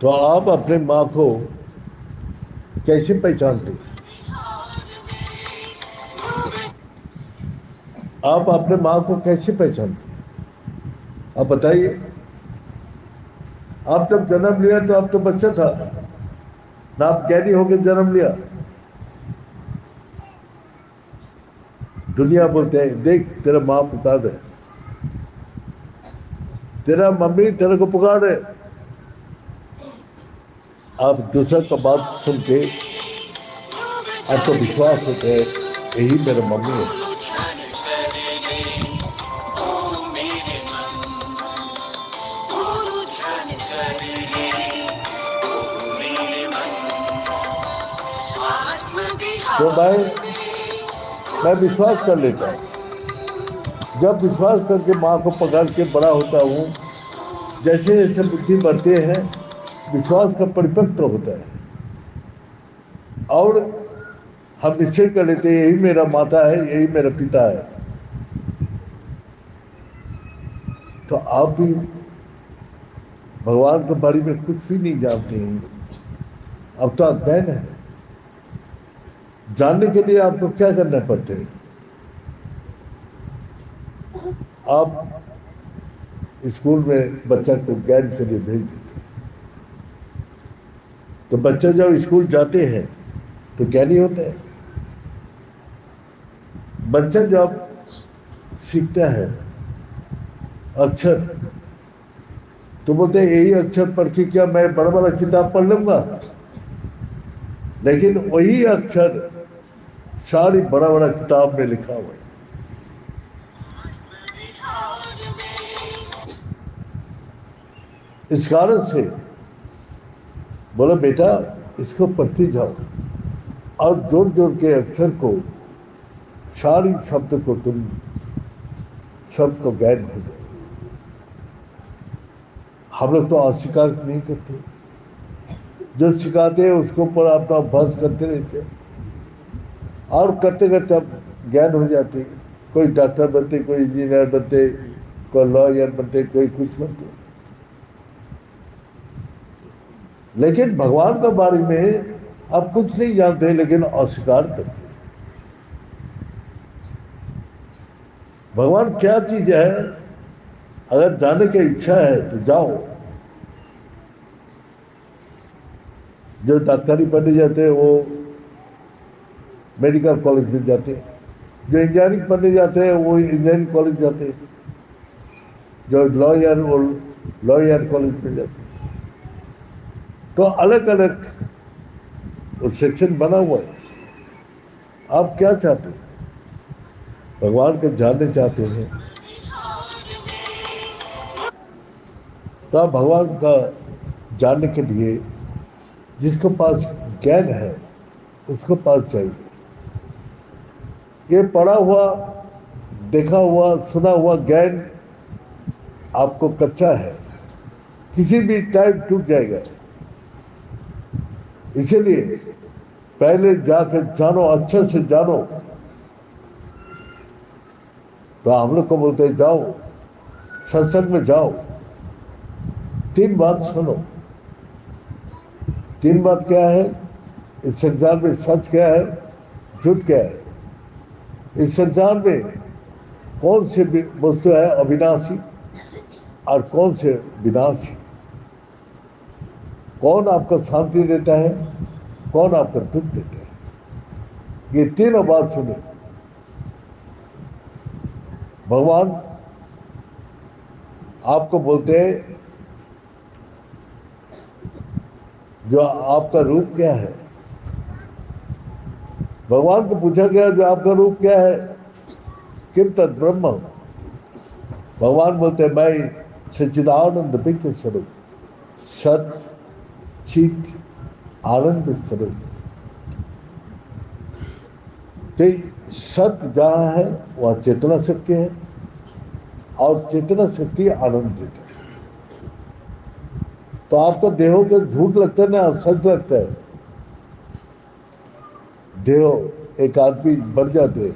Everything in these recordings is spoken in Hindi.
तो आप अपने माँ को कैसे पहचानते? आप अपने माँ को कैसे पहचानते? आप बताइए। आप जब जन्म लिया तो आप तो बच्चा था ना, आप कैदी होकर जन्म लिया। दुनिया बोलते हैं देख तेरा माँ पुकार रहे, तेरा मम्मी तेरे को पुकार रहे। आप दूसरा का बात सुन के आपको विश्वास होता है यही मेरा मम्मी है। तो मैं विश्वास कर लेता हूँ। जब विश्वास करके माँ को पकड़ के बड़ा होता हूँ, जैसे जैसे बुद्धि बढ़ते हैं विश्वास का परिपक्व होता है और हम निश्चय कर लेते हैं यही मेरा माता है, यही मेरा पिता है। तो आप भी भगवान के बारे में कुछ भी नहीं जानते हैं। अब तो आप बहन है। जानने के लिए आपको क्या करना पड़ता है? आप स्कूल में बच्चा को ज्ञान के लिए भेज देते हैं, तो बच्चा जब स्कूल जाते हैं तो ज्ञानी होता है। बच्चा जब सीखता है अक्षर, तो बोलते हैं यही अक्षर पढ़ के क्या मैं बड़ा बड़ा किताब पढ़ लूंगा? लेकिन वही अक्षर सारी बड़ा बड़ा किताब में लिखा हुआ है। इस कारण से बोला बेटा इसको पढ़ते जाओ और जोड़ जोड़ के अक्षर को, सारी शब्द को तुम सबको ज्ञान हो जाए। हम लोग तो अस्वीकार नहीं करते, जो सिखाते हैं उसको ऊपर अपना अभ्यास करते रहते हैं और करते करते अब ज्ञान हो जाते हैं। कोई डॉक्टर बनते, कोई इंजीनियर बनते, कोई लॉयर बनते, कोई कुछ बनते। लेकिन भगवान के बारे में आप कुछ नहीं जानते, लेकिन अस्वीकार करते। भगवान क्या चीज है? अगर जाने की इच्छा है तो जाओ। जो डॉक्टरी पढ़ने जाते हैं वो मेडिकल कॉलेज में जाते हैं, जो इंजीनियरिंग पढ़ने जाते हैं वो इंजीनियरिंग कॉलेज जाते हैं, जो लॉयर वो लॉयर कॉलेज में जाते हैं। तो अलग अलग वो सेक्शन बना हुआ है। आप क्या चाहते हैं? भगवान को जानने चाहते हैं तो आप भगवान का जानने के लिए जिसके पास ज्ञान है उसके पास जाइए। ये पढ़ा हुआ, देखा हुआ, सुना हुआ ज्ञान आपको कच्चा है, किसी भी टाइम टूट जाएगा। इसीलिए पहले जाकर जानो, अच्छे से जानो। तो हम लोग को बोलते हैं जाओ सत्संग में जाओ, 3 बात सुनो। 3 बात क्या है? इस संसार में सच क्या है, झूठ क्या है? इस संसार में कौन से वस्तु है अविनाशी और कौन से विनाशी? कौन आपको शांति देता है, कौन आपको दुख देता है? ये तीनों बात सुने। भगवान आपको बोलते हैं जो आपका रूप क्या है? भगवान को पूछा गया जो आपका रूप क्या है? किम तद ब्रह्म। भगवान बोलते हैं मैं सच्चिदानंद विग्रह स्वरूप, सत चित आनंद स्वरूप। तो सत जहां है वह चेतना शक्ति है और चेतना शक्ति आनंद देता है। तो आपको देहो को झूठ लगता है ना सच लगता है? देहो एक आदमी बढ़ जाते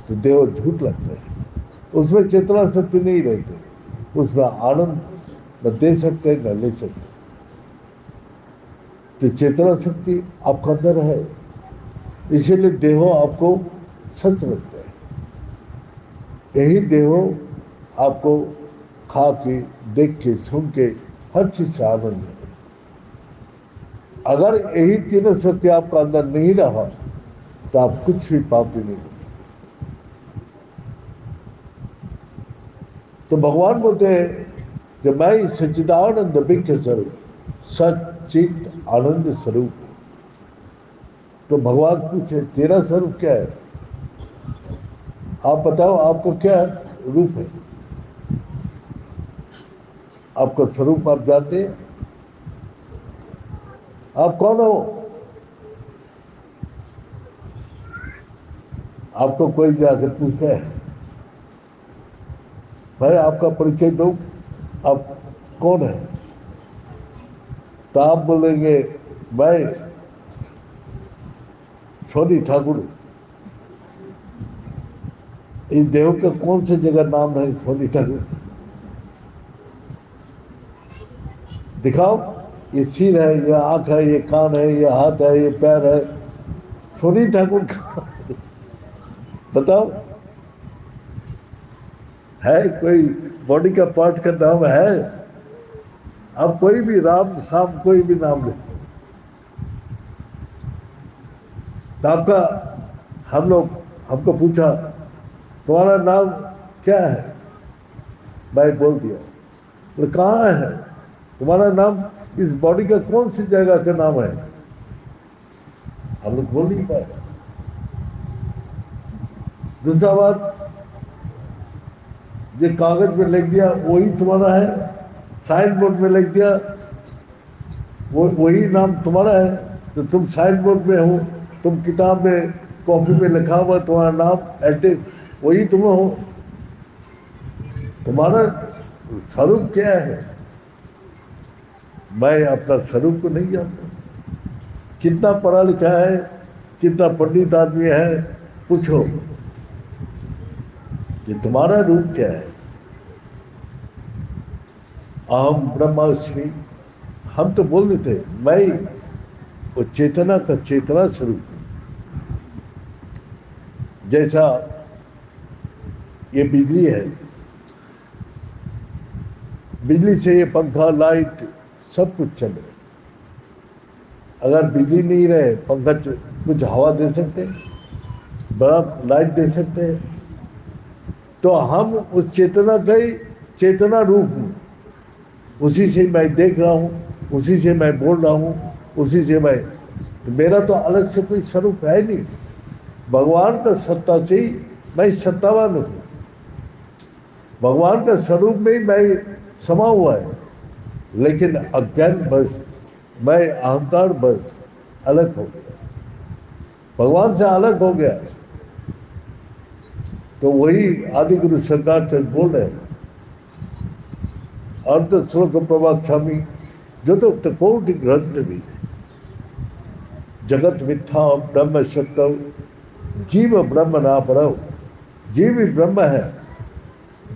तो देहो झूठ लगता है, उसमें चेतना शक्ति नहीं रहती, उसमें आनंद न दे सकते न ले सकते। तो चेतना शक्ति आपका अंदर है, इसीलिए देहो आपको सच लगता है। यही देहो आपको खा के, देख के, सुन के हर चीज से आनंद है। अगर यही तीनों शक्ति आपका अंदर नहीं रहा तो आप कुछ भी पाप भी नहीं कर सकते। तो भगवान बोलते हैं कि मैं सच्चिदानंद विग्रह स्वरूप, सच्चित आनंद स्वरूप। तो भगवान पूछे तेरा स्वरूप क्या है? आप बताओ आपको क्या रूप है? आपका स्वरूप आप जानते हैं? आप कौन हो? आपको कोई जाकर पूछता है भाई आपका परिचय दो, आप कौन है? तो आप बोलेंगे मैं सोनी ठाकुर। इस देव का कौन सी जगह नाम है सोनी ठाकुर? दिखाओ, ये सिर है, ये आंख है, ये कान है, ये हाथ है, ये पैर है, सोनी ठाकुर का बताओ, है कोई बॉडी का पार्ट का नाम है? आप कोई भी राम शाम कोई भी नाम ले, तो आपका हम लोग हमको पूछा तुम्हारा नाम क्या है, भाई बोल दिया। तो कहाँ है तुम्हारा नाम? इस बॉडी का कौन सी जगह का नाम है? हम लोग बोल नहीं पाए। दूसरा बात, जो कागज में लिख दिया वही तुम्हारा है, साइन बोर्ड में लिख दिया वो वही नाम तुम्हारा है, तो तुम साइन बोर्ड में हो, तुम किताब में कॉपी में लिखा हुआ तुम्हारा नाम एड्रेस वही तुम हो। तुम्हारा स्वरूप क्या है? मैं अपना स्वरूप को नहीं जानता। कितना पढ़ा लिखा है, कितना पंडित आदमी है, पूछो कि तुम्हारा रूप क्या है? अहम ब्रह्मास्मि, हम तो बोल देते मैं वो चेतना का चेतना स्वरूप हूं। जैसा ये बिजली है, बिजली से ये पंखा लाइट सब कुछ चल रहा है। अगर बिजली नहीं रहे पंखा कुछ हवा दे सकते, बल्ब लाइट दे सकते हैं? तो हम उस चेतना का ही चेतना रूप हूं, उसी से मैं देख रहा हूं, उसी से मैं बोल रहा हूं, उसी से मैं, तो मेरा तो अलग से कोई स्वरूप है नहीं। भगवान का सत्ता से ही मैं सत्तावान हूं, भगवान का स्वरूप में ही मैं समा हुआ है। लेकिन अज्ञान बस, मैं अहंकार बस अलग हो गया, भगवान से अलग हो गया। तो वही आदि गुरु सरकार चंद बोल रहे हैं, अर्थ श्लोक प्रवक्ष्यामि जदुक्त कोटि ग्रंथ भी जगत मिथ्या ब्रह्म सत्य जीव ब्रह्म ना पढ़ो। जीव ही ब्रह्म है।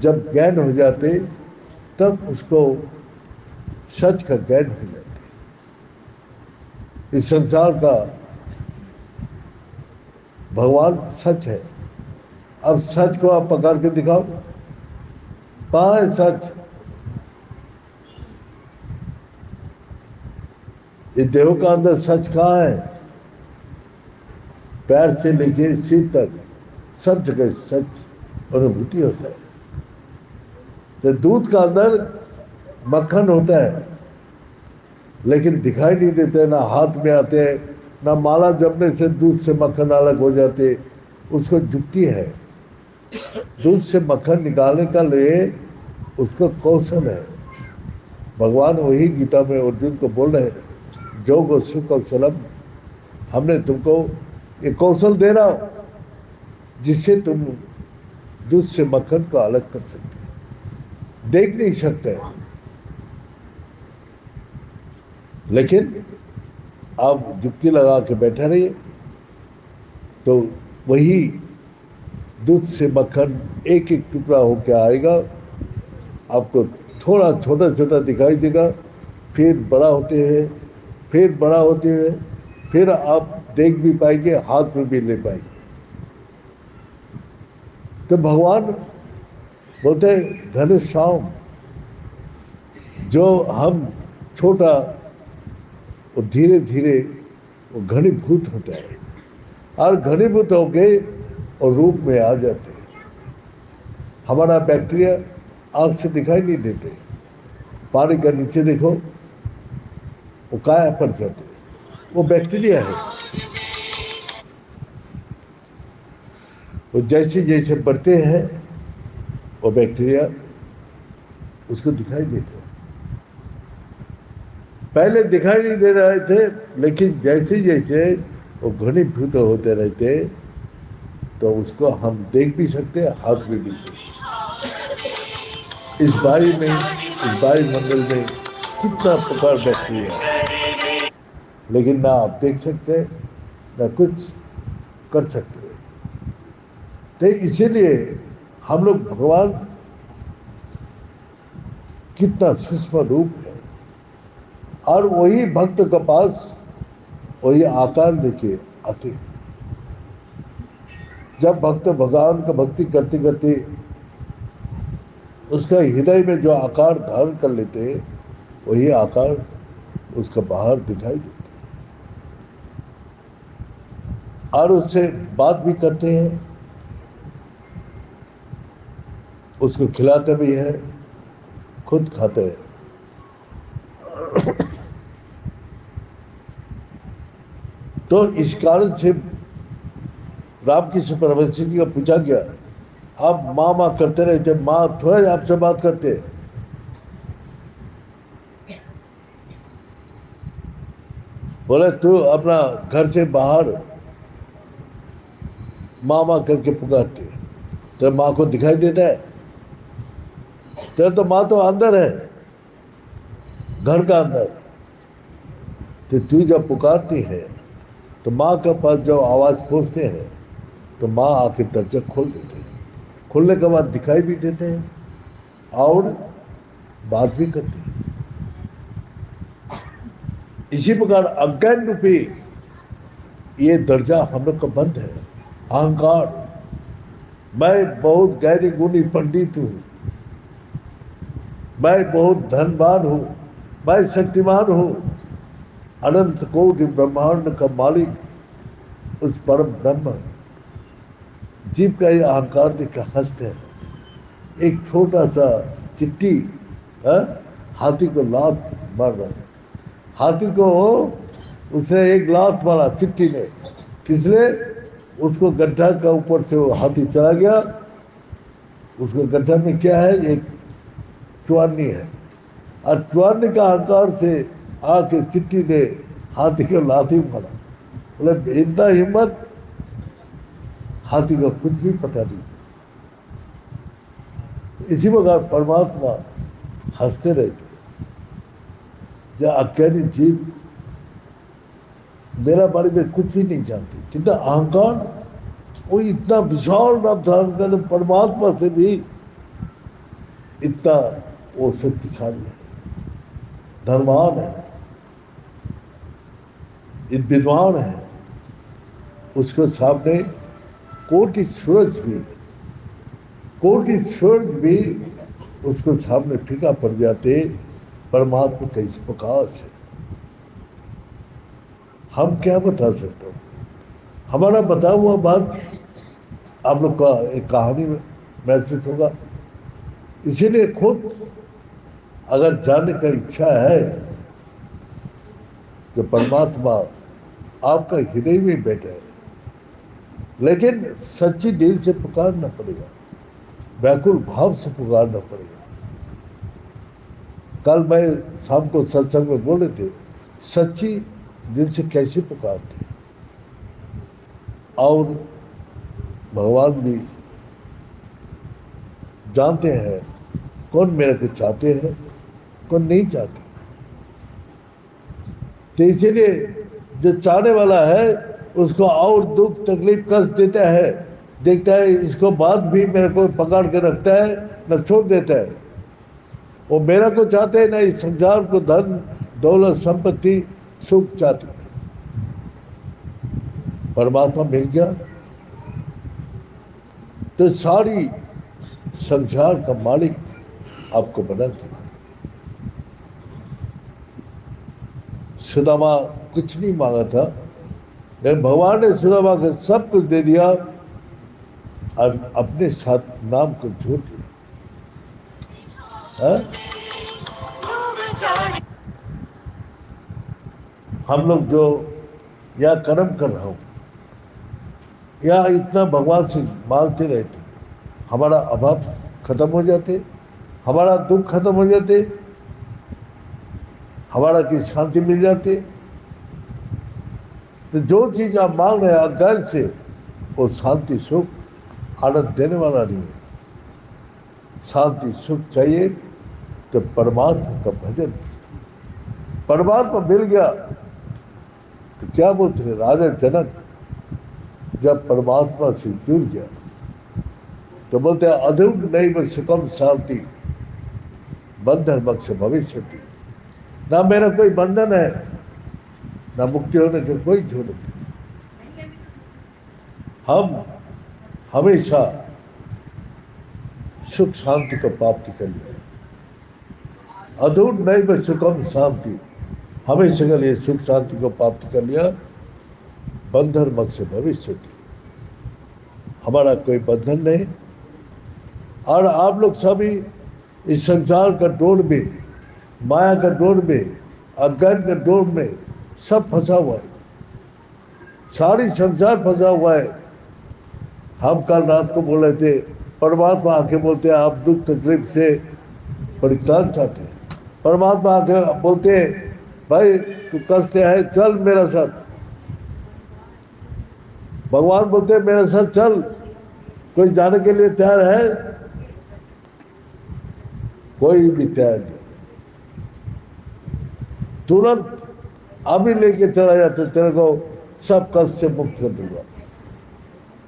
जब ज्ञान हो जाते तब उसको सच का ज्ञान हो जाते। इस संसार का भगवान सच है। अब सच को आप पकड़ के दिखाओ, कहाँ है सच? इस देह का अंदर सच कहाँ है? पैर से लेकर सिर तक सब जगह सच अनुभूति होता है। तो दूध का अंदर मक्खन होता है, लेकिन दिखाई नहीं देते, ना हाथ में आते हैं, ना माला जपने से दूध से मक्खन अलग हो जाते, उसको जुक्ति है। दूध से मक्खन निकालने का लिए उसका कौशल है। भगवान वही गीता में अर्जुन को बोल रहे हैं, जो गो सुकौशलम, हमने तुमको एक कौशल दे रहा हूं जिससे तुम दूध से मक्खन को अलग कर सकते हैं। देख नहीं सकते, लेकिन आप जुक्ति लगा के बैठे रहिए तो वही दूध से मक्खन एक एक टुकड़ा होकर आएगा। आपको थोड़ा छोटा छोटा दिखाई देगा, फिर बड़ा होते हैं, फिर बड़ा होते हुए फिर आप देख भी पाएंगे, हाथ में भी ले पाएंगे। तो भगवान बोलते हैं घनश्याम, जो हम छोटा वो धीरे धीरे वो घनीभूत होता है, और घनीभूत होके और रूप में आ जाते हैं। हमारा बैक्टीरिया आंख से दिखाई नहीं देते, पानी का नीचे देखो वो काया पड़ जाते हैं, वो बैक्टीरिया है। वो जैसे जैसे बढ़ते हैं वो बैक्टीरिया उसको दिखाई देते हैं। पहले दिखाई नहीं दे रहे थे, लेकिन जैसे जैसे वो घनीभूत होते रहते तो उसको हम देख भी सकते हैं, हाथ में भी इस बारी में, इस वायुमंडल में कितना प्रकार बैक्टीरिया है, लेकिन ना आप देख सकते ना कुछ कर सकते। तो इसीलिए हम लोग भगवान कितना सूक्ष्म रूप है, और वही भक्त के पास वही आकार लेके आते। जब भक्त भगवान का भक्ति करते करते उसका हृदय में जो आकार धारण कर लेते वही आकार उसका बाहर दिखाई देता, और उससे बात भी करते हैं, उसको खिलाते भी हैं, खुद खाते हैं। तो इस कारण से रामकृष्ण परमहंस जी का पूछा गया, आप माँ माँ करते रहते, माँ थोड़ा आपसे बात करते, बोले तू अपना घर से बाहर माँ माँ करके पुकारते, तेरे माँ को दिखाई देता है? तेरे तो माँ तो अंदर है, घर का अंदर। तो तू जब पुकारती है तो माँ के पास जब आवाज पहुंचते हैं तो माँ आके दरजा खोल देते हैं, खोलने के बाद दिखाई भी देते हैं और बात भी करते हैं। इसी प्रकार अज्ञान रूपी ये दर्जा हम लोग का बंद है, अहंकार। मैं बहुत गहरी गुणी पंडित हूं, मैं बहुत धनवान हूं, मैं शक्तिमान हूं, अनंत कोटि ब्रह्मांड का मालिक उस परम ब्रह्म जीव का ये अहंकार दिखा हंसते हैं। एक छोटा सा चिट्टी है? हाथी को लात मार रहा है, हाथी को उसने एक लात मारा चिट्टी ने, किसने? उसको गड्ढा का ऊपर से वो हाथी चला गया, उसको गड्ढा में क्या है? एक चुआनी है, और चुआनी का अहंकार से आके चिट्टी ने हाथी को लाती मारा। बोले इतना हिम्मत, हाथी को कुछ भी पता नहीं। इसी प्रकार परमात्मा हंसते रहते, जो अज्ञानी जीव मेरा बारे में कुछ भी नहीं जानते, कितना अहंकार, वो इतना विशाल रूप धारण कर परमात्मा से भी इतना वो शक्तिशाली है, धनवान है, विद्वान है। उसके सामने कोटि सूरज भी, कोटि सूरज भी उसको सामने फीका पड़ जाते, परमात्मा का इस प्रकाश है। हम क्या बता सकते हैं? हमारा बता हुआ बात आप लोग का एक कहानी में मैसेज होगा। इसीलिए खुद अगर जानने का इच्छा है तो परमात्मा आपका हृदय में बैठे है, लेकिन सच्ची दिल से पुकारना पड़ेगा, व्याकुल भाव से पुकारना पड़ेगा। कल मैं शाम को सत्संग में बोले थे, सच्ची दिल से कैसे पुकारते हैं, और भगवान भी जानते हैं कौन मेरे को चाहते हैं, कौन नहीं चाहते। तो इसीलिए जो चाहने वाला है उसको और दुख तकलीफ कष्ट देता है, देखता है इसको बाद भी मेरे को पकड़ के रखता है, न छोड़ देता है। वो मेरा को चाहते हैं, ना इस संसार को, धन दौलत संपत्ति सुख चाहती है। परमात्मा मिल गया तो सारी संसार का मालिक आपको बना दिया। सुदामा कुछ नहीं मांगा था, लेकिन भगवान ने सुदामा को सब कुछ दे दिया और अपने साथ नाम को जोड़ दिया। हम लोग जो या कर्म कर रहा हूं या इतना भगवान से मांगते रहते, हमारा अभाव खत्म हो जाते, हमारा दुख खत्म हो जाते, हमारा की शांति मिल जाती। तो जो चीज आप मांग रहे हैं अज्ञान से, वो शांति सुख आनंद देने वाला नहीं है। शांति सुख चाहिए तो परमात्मा का भजन। परमात्मा मिल गया तो क्या बोलते हैं, राजा जनक जब परमात्मा से जुड़ गया तो बोलते हैं अधूर नहीं सुखम शांति बंधन मोक्ष भविष्य। ना मेरा कोई बंधन है, ना मुक्ति होने की कोई जरूरत नहीं। हम हमेशा सुख शांति को प्राप्ति कर लिया। अधूर नहीं सुखम शांति, हमेशा के लिए सुख शांति को प्राप्त कर लिया। बंधन मोक्ष भविष्य, हमारा कोई बंधन नहीं। और आप लोग सभी इस संसार का डोर में, माया का डोर में, अज्ञान का डोर में सब फंसा हुआ है। सारी संसार फंसा हुआ है। हम कल रात को बोल रहे थे, परमात्मा आके बोलते हैं आप दुख तकलीफ से परित्राण चाहते हैं। परमात्मा आके बोलते हैं भाई तू कष्ट है चल मेरा साथ। भगवान बोलते हैं मेरे साथ चल। कोई जाने के लिए तैयार है? कोई भी तैयार नहीं। तुरंत अभी लेके चला जाते, तेरे को सब कष्ट से मुक्त कर दूंगा।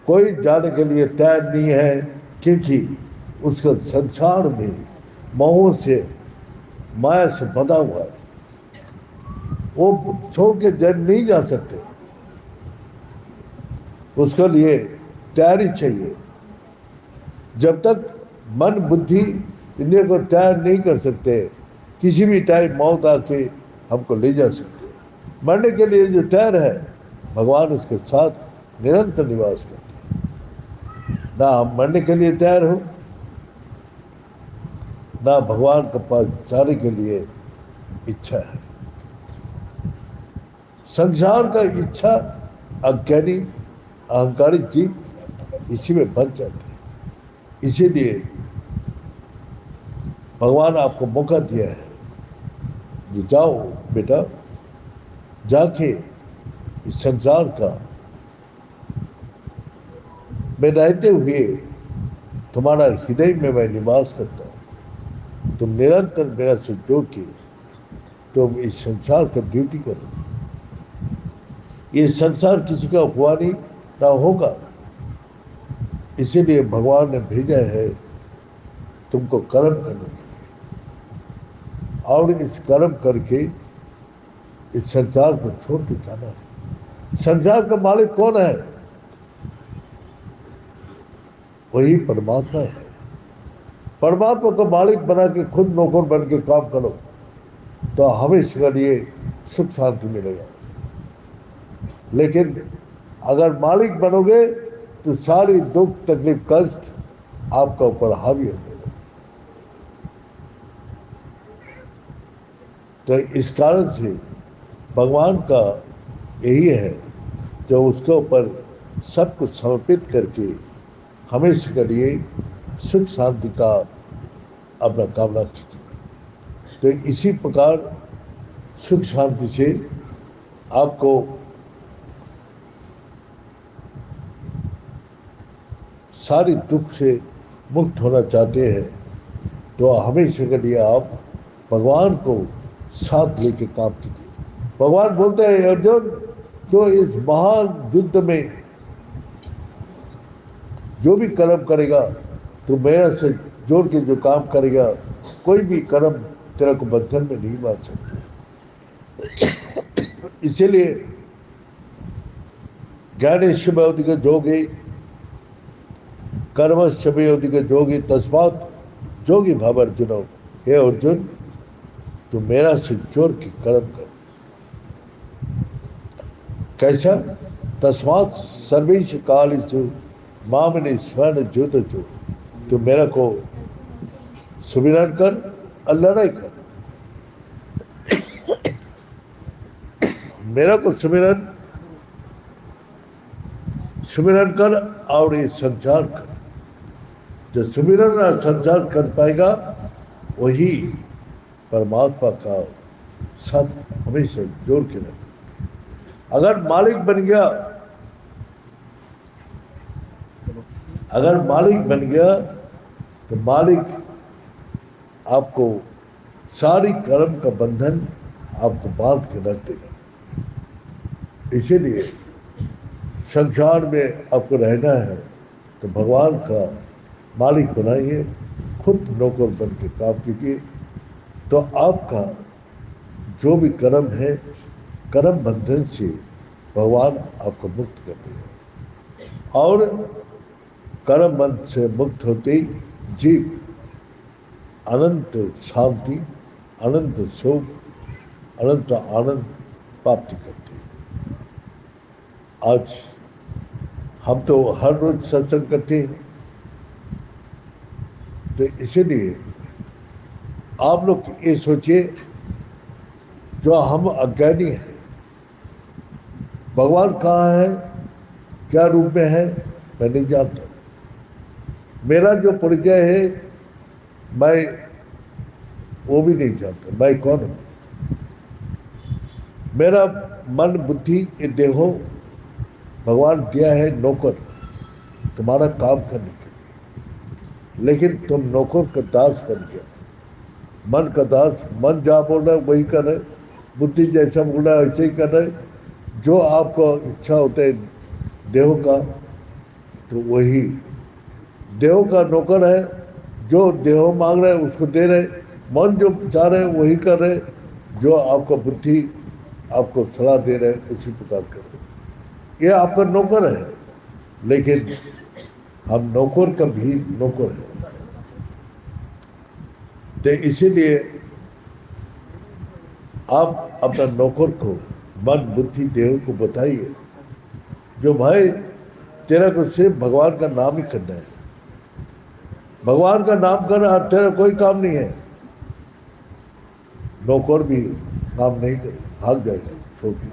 कोई जाने के लिए तैयार नहीं है, क्योंकि उसका संसार में मोह से, माया से बंधा हुआ है। वो छोड़ के जन नहीं जा सकते। उसके लिए तैयारी चाहिए। जब तक मन बुद्धि इंद्रिय को तैयार नहीं कर सकते, किसी भी टाइम मौत आके हमको ले जा सकते। मरने के लिए जो तैयार है, भगवान उसके साथ निरंतर निवास करते हैं। ना हम मरने के लिए तैयार हो, ना भगवान के पास जाने के लिए इच्छा है। संसार का इच्छा अज्ञानी अहंकारी जीव इसी में बन जाते हैं। इसीलिए भगवान आपको मौका दिया है, जो जाओ बेटा, जाके इस संसार का मैं रहते हुए तुम्हारा हृदय में मैं निवास करता हूं। तुम निरंतर मेरा से जोड़ के तुम इस संसार का ड्यूटी करो। ये संसार किसी का हुआ नहीं, ना होगा। इसीलिए भगवान ने भेजा है तुमको कर्म करने, और इस कर्म करके इस संसार को छोड़ के जाना है। संसार का मालिक कौन है? वही परमात्मा है। परमात्मा को मालिक बना के खुद नौकर बन के काम करो तो हमेशा के लिए सुख शांति मिलेगा। लेकिन अगर मालिक बनोगे तो सारी दुख तकलीफ कष्ट आपका ऊपर हावी हो जाएगा। तो इस कारण से भगवान का यही है, जो उसके ऊपर सब कुछ समर्पित करके हमेशा के लिए सुख शांति का अपना कामना कीजिए। तो इसी प्रकार सुख शांति से आपको सारी दुख से मुक्त होना चाहते हैं तो हमेशा के लिए आप भगवान को साथ लेके काम कीजिए। भगवान बोलते हैं अर्जुन, जो इस महान युद्ध में जो भी कर्म करेगा तो मेरा से जोड़ के जो काम करेगा, कोई भी कर्म तेरा को बंधन में नहीं बांध सकते। इसीलिए ज्ञानेश्वरोधिक जोगी कर्मश्चयोधिक जोगी तस्मात् जोगी भव अर्जुन। हे अर्जुन, तू मेरा से जोड़ के कर्म कर। कैसा? तस्मात् सर्वेश कालेषु मामनि स्मरण जुत जो। तू मेरा को सुमिरन कर और लड़ाई कर। मेरा को सुमिरन कर और ये संचार कर। जो सुमिरन और संचार कर पाएगा वही परमात्मा का साथ हमेशा जोड़ के रखे। अगर मालिक बन गया, तो मालिक आपको सारी कर्म का बंधन आपको बांध के रख देगा। इसीलिए संसार में आपको रहना है तो भगवान का मालिक बनाइए, खुद नौकर बन के काम कीजिए, तो आपका जो भी कर्म है, कर्म बंधन से भगवान आपको मुक्त कर देगा। और कर्म बंध से मुक्त होते ही जीव अनंत शांति, अनंत सुख, अनंत आनंद प्राप्ति करते हैं। आज हम तो हर रोज सत्संग करते हैं, तो इसीलिए आप लोग ये सोचिए, जो हम अज्ञानी हैं, भगवान कहाँ है, क्या रूप में है, मैं नहीं जानता। मेरा जो परिचय है मैं वो भी नहीं जानता, मैं कौन हूं। मेरा मन बुद्धि ये देहो भगवान दिया है नौकर, तुम्हारा काम करने के लिए, लेकिन तुम नौकर का दास बन गया। मन का दास, मन जहाँ बोल रहा है वही कर रहे, बुद्धि जैसा बोल रहा है वैसे ही कर रहे। जो आपको इच्छा होता है देह का, तो वही देह का नौकर है। जो देह मांग रहे उसको दे रहे, मन जो चाह रहे वही कर रहे, जो आपका बुद्धि आपको सलाह दे रहे उसी प्रकार कर रहे। ये आपका नौकर है, लेकिन हम नौकर का भी नौकर है। तो इसीलिए आप अपना नौकर को मन बुद्धि देह को बताइए, जो भाई तेरा को सिर्फ भगवान का नाम ही करना है, भगवान का नाम करना, तेरा कोई काम नहीं है। नौकर भी काम नहीं करे, भाग जाएगा छोड़ के।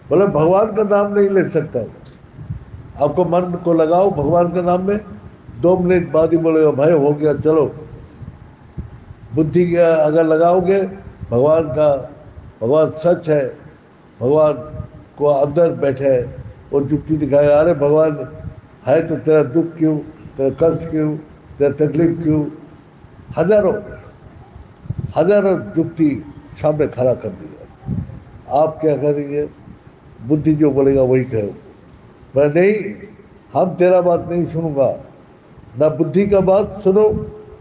बोले भगवान का नाम नहीं ले सकता। आपको मन को लगाओ भगवान के नाम में, 2 मिनट बाद ही बोलेगा भाई हो गया चलो। बुद्धि का अगर लगाओगे भगवान सच है, भगवान को अंदर बैठे है, वो जुक्ति दिखाएगा, अरे भगवान है तो तेरा दुख क्यों, तेरा कष्ट क्यों, तेरा तकलीफ क्यों। हजारों जुक्ति सामने खड़ा कर दिया। आप क्या करेंगे? बुद्धि जो बोलेगा वही कहो। मैं नहीं, हम तेरा बात नहीं सुनूंगा। ना बुद्धि का बात सुनो,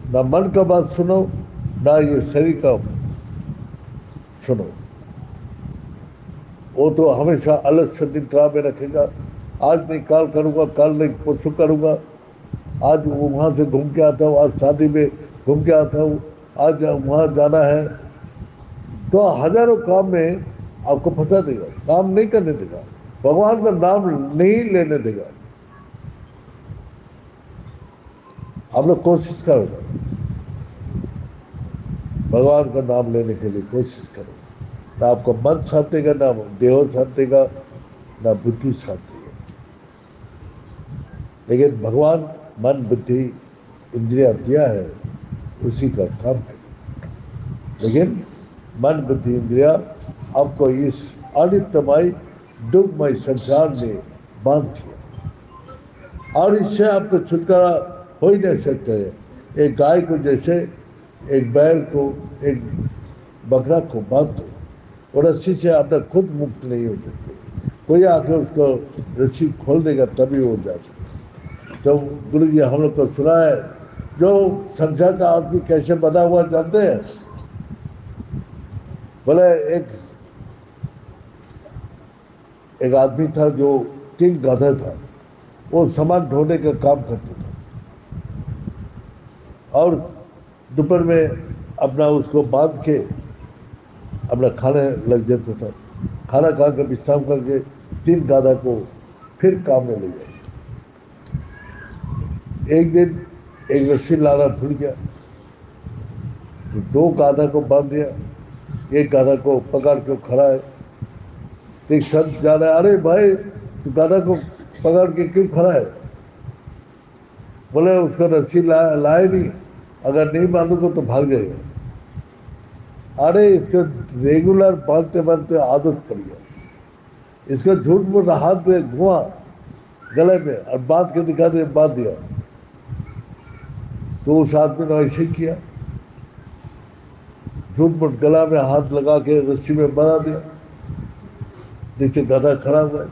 ना मन का बात सुनो, ना ये शरीर का सुनो। वो तो हमेशा अलग से निद्रा में रखेगा। आज नहीं काल करूंगा, काल नहीं परसों करूंगा, आज वहां से घूम के आता हूँ, आज शादी में घूम के आता हूँ, आज वहां जाना है। तो हजारों काम में आपको फंसा देगा, काम नहीं करने देगा, भगवान का नाम नहीं लेने देगा। आप लोग कोशिश करो, भगवान का नाम लेने के लिए कोशिश करो। ना आपको मन साथ देगा, ना देह साथ देगा, ना बुद्धि साथ देगा। लेकिन भगवान मन बुद्धि इंद्रिया दिया है, उसी का काम करें। लेकिन मन बुद्धि इंद्रिया आपको इस अनित्यमय दुखमय संसार में बांध दिया, और इससे आपको छुटकारा हो ही नहीं सकते। एक गाय को जैसे एक बैल को, एक बकरा को बांध दो, और रस्सी से आपने खुद मुक्त नहीं हो सकते। कोई आके उसको रस्सी खोल देगा तभी वो जा सकता। तो गुरु जी हम लोग को सुना है, जो संसार का आदमी कैसे बना हुआ जानते हैं? बोले एक एक आदमी था जो 3 गधा था, वो सामान ढोने का काम करता था और दोपहर में अपना उसको बांध के अपना खाने लग जाता था। खाना खा कर विश्राम करके 3 गाधा को फिर काम में ले जाता। एक दिन एक रस्सी लाना भूल गया तो 2 गाधा को बांध दिया, एक गाधा को पकड़ के खड़ा है। तो एक संत जा रहा है, अरे भाई तू गाधा को पकड़ के क्यों खड़ा है? बोले उसका रस्सी लाए नहीं, अगर नहीं बांधोगे तो भाग जाएगा। अरे इसका रेगुलर बांधते बांधते आदत पड़ गया, इसका झूठ मूठ हाथ में घुमा गले में और बांध के दिखा दे, बांध दिया। तो उस आदमी ने ऐसे ही किया, झूठ मूठ गला में हाथ लगा के रस्सी में बना दिया। नीचे गधा खड़ा हुआ है,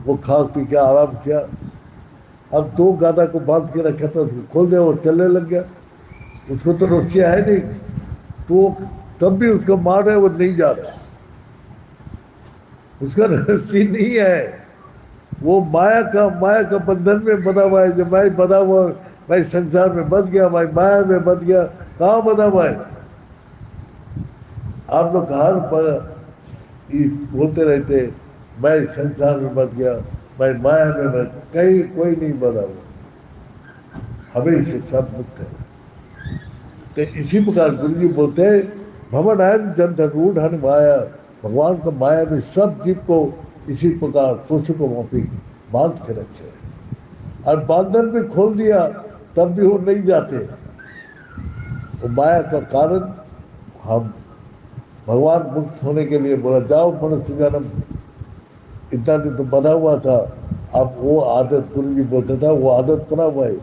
वो खा पी के आराम किया। अब 2 गाधा को बांध के रखा था, उसको खोल दिया, वो चलने लग गया। उसको तो रस्सी है नहीं, तो तब भी उसको मार रहे, वो नहीं जा रहा, उसका रस्सी नहीं है। वो माया का बंधन में बंधा हुआ है। जब मैं बंधा हुआ, मैं संसार में बंध गया, मैं माया में बंध गया, कहाँ बंधा हुआ है? आप लोग हर बोलते रहते मैं संसार में बंध गया, मैं माया में बंध, कहीं कोई नहीं बंधा हुआ, हमें से सब मुक्त है। तो इसी प्रकार गुरु जी बोलते हैं भवनयन जन रूढ़ हन माया, भगवान का माया में सब जीव को इसी प्रकार पुष्प को मापी बांध के रखे और बांधन भी खोल दिया, तब भी वो नहीं जाते। वो माया का कारण हम भगवान मुक्त होने के लिए बोला जाओ मनुष्य जन्म, इतना दिन तो बंधा हुआ था। अब वो आदत गुरु जी बोलता था, वो आदत बना हुआ है,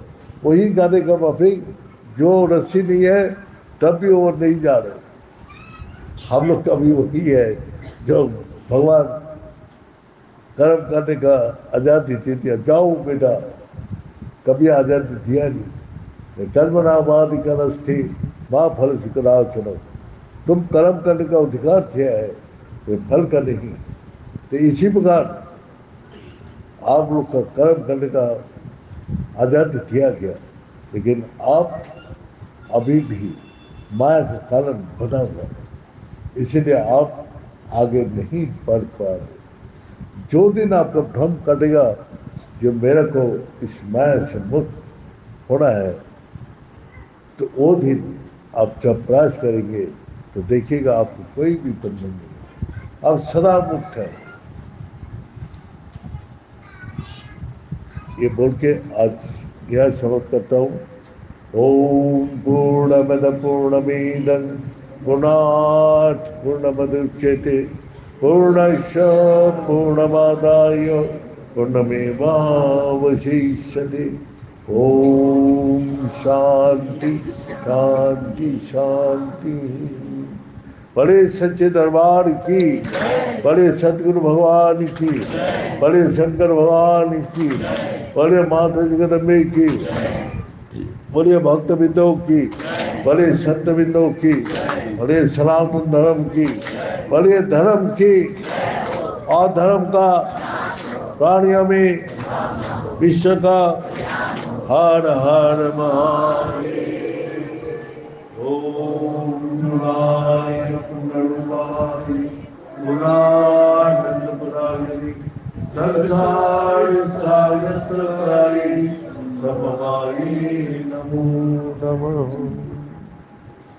वही गाने का माफी जो रस्सी नहीं है तब भी वो नहीं जा रहे। हम लोग का भी वही है, जो भगवान कर्म करने का आजादी दे दिया, जाओ बेटा, कभी आजादी दिया नहीं। कर्म नामादि कलस्थी माँ फल सिकदा चलो, तुम कर्म करने का अधिकार किया है, तो फल करने की। तो इसी प्रकार आप लोग का कर्म करने का आजादी दिया गया, लेकिन आप अभी भी माया का कारण बना हुआ है, इसीलिए आप आगे नहीं बढ़ पा रहे। जो दिन आपका भ्रम कटेगा, जो मेरे को इस माया से मुक्त होना है, तो वो दिन आप जब प्रयास करेंगे तो देखिएगा आपको कोई भी बंधन नहीं, आप सदा मुक्त है। ये बोल के आज यह समाप्त करता हूँ। ओम पूर्णमद पूर्णमिदं पूर्णात् पूर्णमुदच्यते पूर्णस्य पूर्णमादाय पूर्णमेवावशिष्यते। ओम शांति शांति शांति। बड़े सच्चे दरबार की, बड़े सदगुरु भगवान की, बड़े शंकर भगवान की, बड़े माता जगदम्बे की, बड़े भक्त बिंदों की, बड़े संत बिंदों की, बड़े सनातन धर्म की, बड़े धर्म की, और धर्म का प्राणियों में विश्व का हर हर महादेव। ओम गुणाय गुणरूपाय गुणानंद गुणागरि संसार सागत्र कराई समवायी नमो नमः।